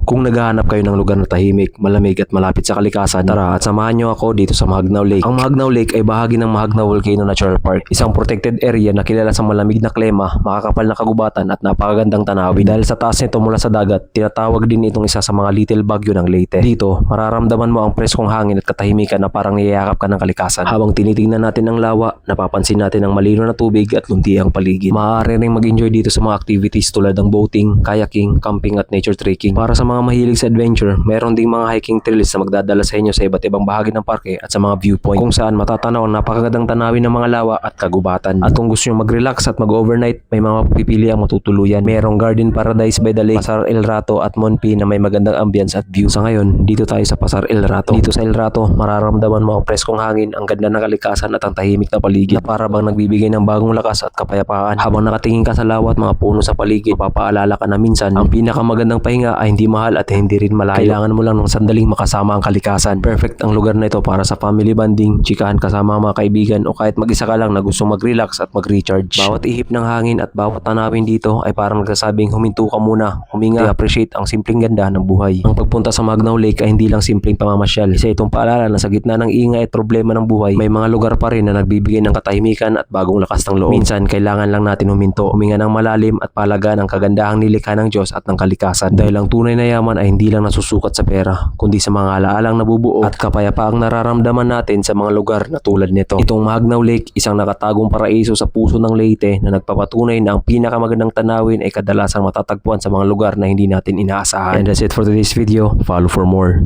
Kung naghahanap kayo ng lugar na tahimik, malamig at malapit sa kalikasan, tara at samahan nyo ako dito sa Mahagnaw Lake. Ang Mahagnaw Lake ay bahagi ng Mahagnaw Volcano Natural Park, isang protected area na kilala sa malamig na klima, makakapal na kagubatan at napakagandang tanawin. Dahil sa taas nito mula sa dagat, tinatawag din itong isa sa mga Little Baguio ng Leyte. Dito, mararamdaman mo ang preskong hangin at katahimikan na parang niyayakap ka ng kalikasan. Habang tinitingnan natin ang lawa, napapansin natin ang malino na tubig at lunti ang paligid. Maaari ring mag-enjoy dito sa mga activities tulad ng boating, kayaking, camping at nature trekking. Para sa mga mahilig sa adventure, meron ding mga hiking trails na magdadala sa inyo sa iba't ibang bahagi ng parke at sa mga viewpoint kung saan matatanaw ang napakagandang tanawin ng mga lawa at kagubatan. At kung gusto nyo mag-relax at mag-overnight, may mga pipili ang matutuluyan. Merong Garden Paradise by the Lake, Pasar El Rato at Monpi na may magandang ambience at view. Sa ngayon, dito tayo sa Pasar El Rato. Dito sa El Rato, mararamdaman mo ang preskong hangin, ang ganda ng kalikasan at ang tahimik na paligid na para bang nagbibigay ng bagong lakas at kapayapaan. Habang nakatingin ka sa lawa at mga puno sa paligid, papaalala ka na minsan ang pinakamagandang pahinga ay hindi mahal at hindi rin malayo. Kailangan mo lang ng sandaling makasama ang kalikasan. Perfect ang lugar na ito para sa family bonding, chikahan kasama ang mga kaibigan o kahit mag-isa ka lang na gustong mag-relax at mag-recharge. Bawat ihip ng hangin at bawat tanawin dito ay parang nagsasabing huminto ka muna, huminga, appreciate ang simpleng ganda ng buhay. Ang pagpunta sa Mahagnaw Lake ay hindi lang simpleng pamamasyal. Isa itong paalala na sa gitna ng ingay at problema ng buhay, may mga lugar pa rin na nagbibigay ng katahimikan at bagong lakas ng loob. Minsan, kailangan lang natin huminto, huminga ng malalim at palagaan ang kagandahang nilikha ng Diyos at ng kalikasan. Dahil ang tunay na yaman ay hindi lang nasusukat sa pera, kundi sa mga alaalang nabubuo at kapayapaang nararamdaman natin sa mga lugar na tulad nito. Itong Mahagnaw Lake, isang nakatagong paraiso sa puso ng Leyte na nagpapatunay na ang pinakamagandang tanawin ay kadalasang matatagpuan sa mga lugar na hindi natin inaasahan. And that's it for today's video. Follow for more.